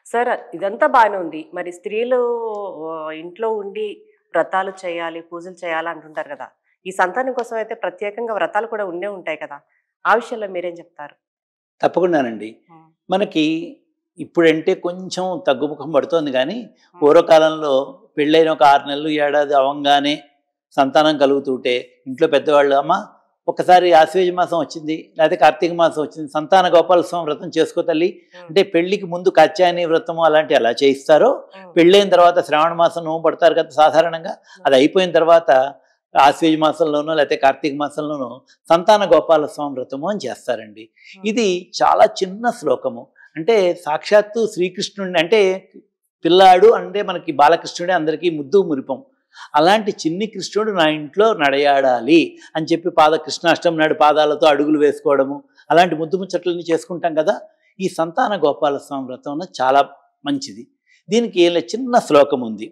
Sir ఇదంతా బానే ఉంది. మరి స్త్రీలు ఇంట్లో ఉండి వ్రతాలు చేయాలి, పూజలు చేయాలి అంటుంటారు కదా! ఈ సంతానం కోసం అయితే ప్రత్యేకంగా వ్రతాలు కూడా ఉండే ఉంటాయి కదా! ఆ విషయంలో మీరేం చెప్తారు? తప్పకుండానండి. హ్మ్. మనకి ఇప్పుడంటే కొంచెం తగ్గుముఖం పడుతోంది గానీ, హ్మ్. పూర్వకాలంలో పెళ్ళైన ఒక 6 నెలలు, ఏడాది అవంగానే సంతానం కలుగుతుంటే ఇంట్లో పెద్దవాళ్ళు, "అమ్మ ఒక్కసారి ఆశ్వేజ మాసం వచ్చింది, లేతే కార్తీక మాసం వచ్చింది, సంతాన గోపాలస్వామి వ్రతం చేసుకో తల్లి." హ్మ్. అంటే పెళ్ళికి ముందు కాత్యాయని వ్రతము అలాంటివి ఎలా చేయిస్తారో, హ్మ్. పెళ్ళైన తర్వాత శ్రావణ మాసం నోము పడతారు కదా సాధారణంగా. అది అయిపోయిన తర్వాత ఆశ్వేజ మాసంలోనో లేతే కార్తీక మాసంలోనో సంతాన గోపాలస్వామి వ్రతము అని చేస్తారండి. హ్మ్. ఇది చాలా చిన్న శ్లోకము. అంటే సాక్షాత్తు శ్రీకృష్ణుడిని అంటే పిల్లాడు అంటే మనకి బాలకృష్ణుడే అందరికీ ముద్దు మురిపం. అలాంటి చిన్ని కృష్ణుడు నా ఇంట్లో నడయాడాలి అని చెప్పి కృష్ణాష్టమి నాడు పాదాలతో అడుగులు వేసుకోవడము, అలాంటి ముద్దు ముచ్చట్లన్నీ చేసుకుంటాం కదా! ఈ సంతాన గోపాలస్వామి వ్రతం అన్నది చాలా మంచిది. దీనికి ఇలా చిన్న శ్లోకం ఉంది.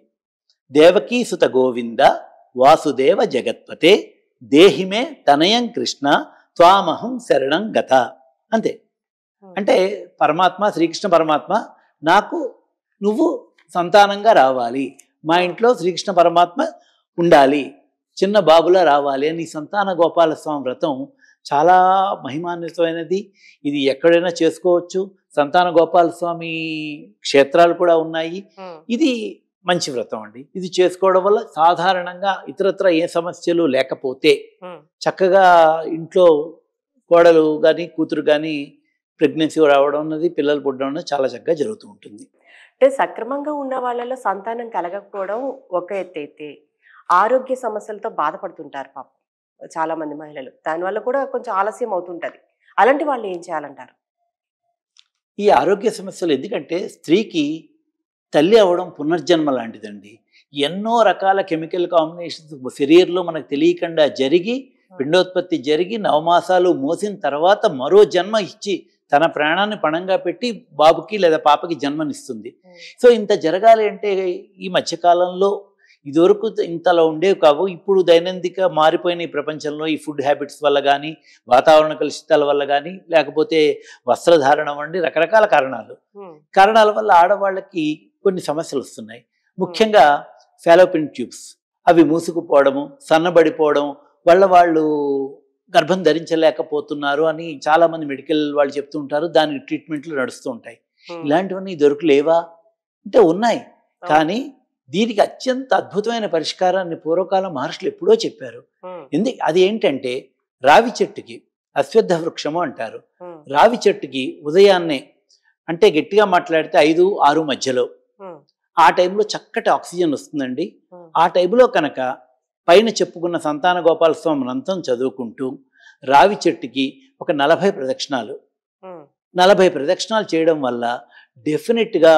దేవకీ సుత గోవింద వాసుదేవ జగత్పతే దేహిమే తనయం కృష్ణ త్వామహం శరణం గత. అంతే. హ్మ్. అంటే పరమాత్మ, శ్రీకృష్ణ పరమాత్మ, నాకు నువ్వు సంతానంగా రావాలి, మా ఇంట్లో శ్రీకృష్ణ పరమాత్మ ఉండాలి, చిన్న బాబులా రావాలి అని సంతాన గోపాలస్వామి వ్రతం చాలా మహిమాన్వితమైనది. ఇది ఎక్కడైనా చేసుకోవచ్చు. సంతాన గోపాలస్వామి క్షేత్రాలు కూడా ఉన్నాయి. హ్మ్. ఇది మంచి వ్రతం అండి. ఇది చేసుకోవడం వల్ల సాధారణంగా ఇతరత్ర ఏ సమస్యలు లేకపోతే హ్మ్. చక్కగా ఇంట్లో కోడలు కానీ కూతురు కానీ ప్రెగ్నెన్సీ రావడం అన్నది, పిల్లలు పుట్టడం అన్నది చాలా చక్కగా జరుగుతూ ఉంటుంది. అంటే సక్రమంగా ఉన్న వాళ్ళలో సంతానం కలగకపోవడం ఒక ఎత్తైతే, ఆరోగ్య సమస్యలతో బాధపడుతుంటారు పాపం చాలామంది మహిళలు. దానివల్ల కూడా కొంచెం ఆలస్యం అవుతుంటది. అలాంటి వాళ్ళు ఏం చేయాలంటారు? ఈ ఆరోగ్య సమస్యలు ఎందుకంటే స్త్రీకి తల్లి అవ్వడం పునర్జన్మ లాంటిదండి. ఎన్నో రకాల కెమికల్ కాంబినేషన్స్ శరీరంలో మనకు తెలియకుండా జరిగి, హ్మ్. పిండోత్పత్తి జరిగి, నవమాసాలు మోసిన తర్వాత మరో జన్మ ఇచ్చి, తన ప్రాణాన్ని పణంగా పెట్టి బాబుకి లేదా పాపకి జన్మనిస్తుంది. హ్మ్. సో ఇంత జరగాలి అంటే ఈ మధ్యకాలంలో ఇదివరకు ఇంతలా ఉండేవి కావు. ఇప్పుడు దైనందిక మారిపోయిన ఈ ప్రపంచంలో ఈ ఫుడ్ హ్యాబిట్స్ వల్ల కానీ, వాతావరణ కలుషితాల వల్ల కానీ, లేకపోతే వస్త్రధారణ వంటి రకరకాల కారణాలు. హ్మ్. కారణాల వల్ల ఆడవాళ్ళకి కొన్ని సమస్యలు వస్తున్నాయి. హ్మ్. ముఖ్యంగా ఫాలోపిన్ ట్యూబ్స్ అవి మూసుకుపోవడము, సన్నబడిపోవడం వల్ల వాళ్ళు గర్భం ధరించలేకపోతున్నారు అని చాలామంది మెడికల్ వాళ్ళు చెప్తూ ఉంటారు. దానికి ట్రీట్మెంట్లు నడుస్తూ ఉంటాయి. హ్మ్. ఇలాంటివన్నీ దొరకలేవా అంటే ఉన్నాయి. అవును. కానీ దీనికి అత్యంత అద్భుతమైన పరిష్కారాన్ని పూర్వకాలం మహర్షులు ఎప్పుడో చెప్పారు. హ్మ్. అది ఏంటంటే రావి చెట్టుకి అశ్వత్థ వృక్షము అంటారు. హ్మ్. రావి చెట్టుకి ఉదయాన్నే అంటే గట్టిగా మాట్లాడితే 5, 6 మధ్యలో హ్మ్. ఆ టైంలో చక్కటి ఆక్సిజన్ వస్తుందండి. హ్మ్. ఆ టైంలో కనుక పైన చెప్పుకున్న సంతాన గోపాలస్వామి మంత్రం చదువుకుంటూ రావి చెట్టుకి ఒక 40 ప్రదక్షిణాలు హ్మ్. 40 ప్రదక్షిణాలు చేయడం వల్ల డెఫినెట్గా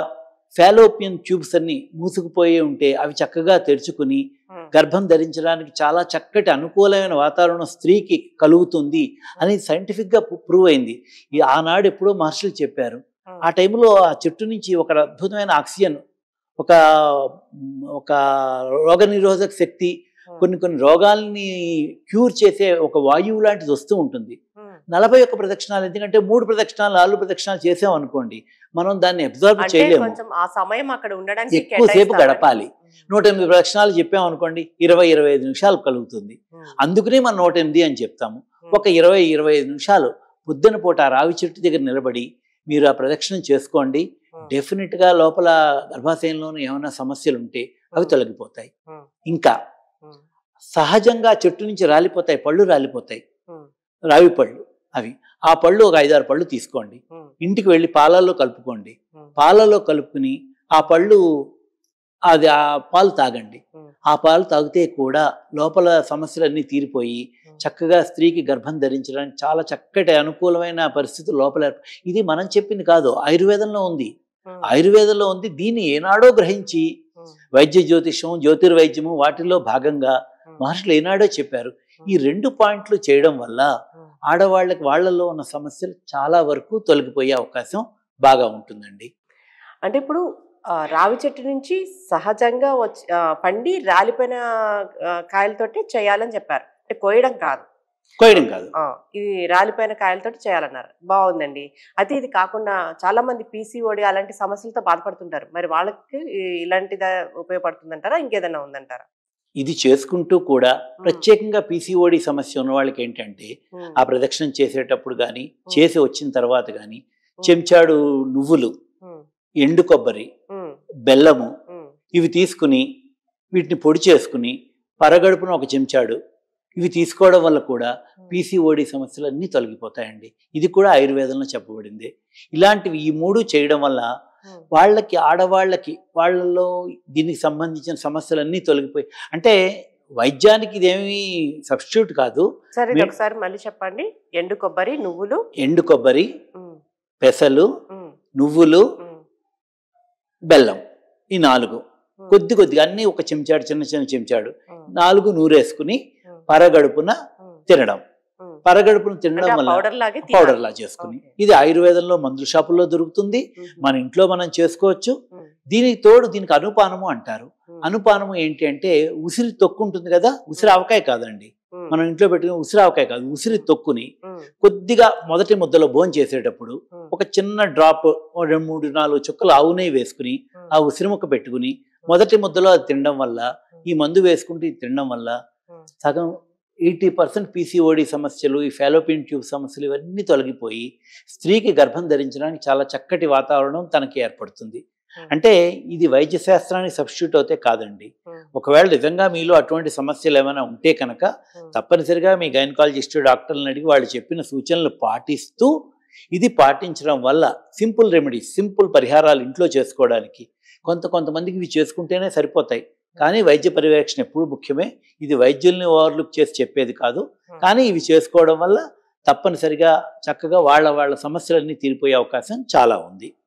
ఫాలోపియన్ ట్యూబ్స్ అన్ని మూసుకుపోయి ఉంటే అవి చక్కగా తెరుచుకుని హ్మ్. గర్భం ధరించడానికి చాలా చక్కటి అనుకూలమైన వాతావరణం స్త్రీకి కలుగుతుంది అని సైంటిఫిక్గా ప్రూవ్ అయింది. ఆనాడు ఎప్పుడో మహర్షులు చెప్పారు. హ్మ్. ఆ టైంలో ఆ చెట్టు నుంచి ఒక అద్భుతమైన ఆక్సిజన్, ఒక ఒక రోగనిరోధక శక్తి, హ్మ్. కొన్ని కొన్ని రోగాల్ని క్యూర్ చేసే ఒక వాయువు లాంటిది వస్తూ ఉంటుంది. హ్మ్. 41 ప్రదక్షిణాలు ఎందుకంటే 3 ప్రదక్షిణాలు 4 ప్రదక్షిణాలు చేసామనుకోండి, మనం దాన్ని అబ్జర్వ్ అంటే చేయలేము. కొంచెం ఆ సమయం అక్కడ ఉండడానికి ఎక్కువసేపు కేటాయిస్తారని. గడపాలి. హ్మ్. 108 ప్రదక్షిణాలు చెప్పామనుకోండి 20, 25 నిమిషాలు కలుగుతుంది. హ్మ్. అందుకనే మనం 108 అని చెప్తాము. హ్మ్. ఒక 20, 25 నిమిషాలు పొద్దున పూట ఆ రావి చెట్టు దగ్గర నిలబడి మీరు ఆ ప్రదక్షిణం చేసుకోండి. హ్మ్. డెఫినెట్‌గా లోపల గర్భాశయంలోని ఏమైనా సమస్యలుంటే అవి హ్మ్. తొలగిపోతాయి. హ్మ్. ఇంకా హ్మ్. సహజంగా చెట్టు నుంచి రాలిపోతాయి, పళ్ళు రాలిపోతాయి. హ్మ్. రావి పళ్ళు అవి. ఆ పళ్ళు ఒక 5, 6 పళ్ళు తీసుకోండి. హ్మ్. ఇంటికి వెళ్ళి పాలల్లో కలుపుకోండి. హ్మ్. పాలలో కలుపుకొని ఆ పళ్ళు ఆ పాలు తాగండి. హ్మ్. ఆ పాలు తాగితే కూడా లోపల సమస్యలన్నీ తీరిపోయి హ్మ్. చక్కగా స్త్రీకి గర్భం ధరించడానికి చాలా చక్కటి అనుకూలమైన పరిస్థితులు లోపల ఇది మనం చెప్పింది కాదు, ఆయుర్వేదంలో ఉంది. హ్మ్. ఆయుర్వేదంలో ఉంది. దీన్ని ఏనాడో గ్రహించి హ్మ్. వైద్య జ్యోతిషం, జ్యోతిర్వైద్యము వాటిల్లో భాగంగా హ్మ్. మహర్షులు ఏనాడో చెప్పారు. ఈ 2 పాయింట్లు చేయడం వల్ల హ్మ్. ఆడవాళ్ళకి వాళ్ళల్లో ఉన్న సమస్యలు చాలా వరకు తొలగిపోయే అవకాశం బాగా ఉంటుందండి. అంటే ఇప్పుడు రావి చెట్టు నుంచి సహజంగా పండి రాలిపోయిన కాయలతోటి చేయాలని చెప్పారు. అంటే కోయడం కాదు. కోయడం కాదు. ఇది రాలిపోయిన కాయలతో చేయాలన్నారు. బాగుందండి. అయితే ఇది కాకుండా చాలా మంది పీసీఓడి అలాంటి సమస్యలతో బాధపడుతుంటారు. మరి వాళ్ళకి ఇలాంటిదా ఉపయోగపడుతుందంటారా, ఇంకేదైనా ఉందంటారా? ఇది చేసుకుంటూ కూడా ప్రత్యేకంగా పీసీఓడి సమస్య ఉన్న వాళ్ళకి ఏంటంటే ఆ ప్రదక్షిణం చేసేటప్పుడు కానీ చేసి వచ్చిన తర్వాత కానీ చెంచాడు నువ్వులు, ఎండు కొబ్బరి, బెల్లము ఇవి తీసుకుని వీటిని పొడి చేసుకుని పరగడుపున ఒక చెంచాడు ఇవి తీసుకోవడం వల్ల కూడా పీసీఓడి సమస్యలు అన్నీ తొలగిపోతాయండి. ఇది కూడా ఆయుర్వేదంలో చెప్పబడింది. ఇలాంటివి ఈ 3 చేయడం వల్ల వాళ్ళకి, ఆడవాళ్ళకి, వాళ్ళలో దీనికి సంబంధించిన సమస్యలన్నీ తొలగిపోయి, అంటే వైద్యానికి ఇదేమీ సబ్స్టిట్యూట్ కాదు. సరే, ఒకసారి మళ్ళీ చెప్పండి. ఎండు కొబ్బరి, నువ్వులు, ఎండు కొబ్బరి, పెసలు, నువ్వులు, బెల్లం, ఈ 4 కొద్ది కొద్దిగా అన్నీ ఒక చెంచాడు, చిన్న చిన్న చెంచాడు 4 నూరేసుకుని పరగడుపున తినడం. పరగడుపున తినడం వల్ల పౌడర్ లా చేసుకుని, ఇది ఆయుర్వేదంలో మందుల షాపుల్లో దొరుకుతుంది, మన ఇంట్లో మనం చేసుకోవచ్చు. దీనికి తోడు దీనికి అనుపానము అంటారు. అనుపానము ఏంటి అంటే ఉసిరి తొక్కు ఉంటుంది కదా, ఉసిరి ఆవకాయ కాదండి, మనం ఇంట్లో పెట్టుకుని ఉసిరి ఆవకాయ కాదు, ఉసిరి తొక్కుని కొద్దిగా మొదటి ముద్దలో భోజనం చేసేటప్పుడు ఒక చిన్న డ్రాప్ 2, 3, 4 చుక్కలు ఆవు నెయ్యి వేసుకుని ఆ ఉసిరి ముక్క పెట్టుకుని మొదటి ముద్దలో అది తినడం వల్ల, ఈ మందు వేసుకుంటూ తినడం వల్ల సగం 80% పీసీఓడి సమస్యలు, ఈ ఫాలోపియన్ ట్యూబ్ సమస్యలు ఇవన్నీ తొలగిపోయి స్త్రీకి గర్భం ధరించడానికి చాలా చక్కటి వాతావరణం తనకి ఏర్పడుతుంది. అంటే ఇది వైద్య శాస్త్రానికి సబ్స్టిట్యూట్ అవుతే కాదండి. ఒకవేళ నిజంగా మీలో అటువంటి సమస్యలు ఏమైనా ఉంటే కనుక తప్పనిసరిగా మీ గైనకాలజిస్ట్ డాక్టర్లను అడిగి వాళ్ళు చెప్పిన సూచనలు పాటిస్తూ, ఇది పాటించడం వల్ల సింపుల్ రెమెడీస్, సింపుల్ పరిహారాలు ఇంట్లో చేసుకోవడానికి కొంతమందికి ఇవి చేసుకుంటేనే సరిపోతాయి. కానీ వైద్య పర్యవేక్షణ ఎప్పుడు ముఖ్యమే. ఇది వైద్యుల్ని ఓవర్లుక్ చేసి చెప్పేది కాదు. కానీ ఇవి చేసుకోవడం వల్ల తప్పనిసరిగా చక్కగా వాళ్ళ సమస్యలన్నీ తీరిపోయే అవకాశం చాలా ఉంది.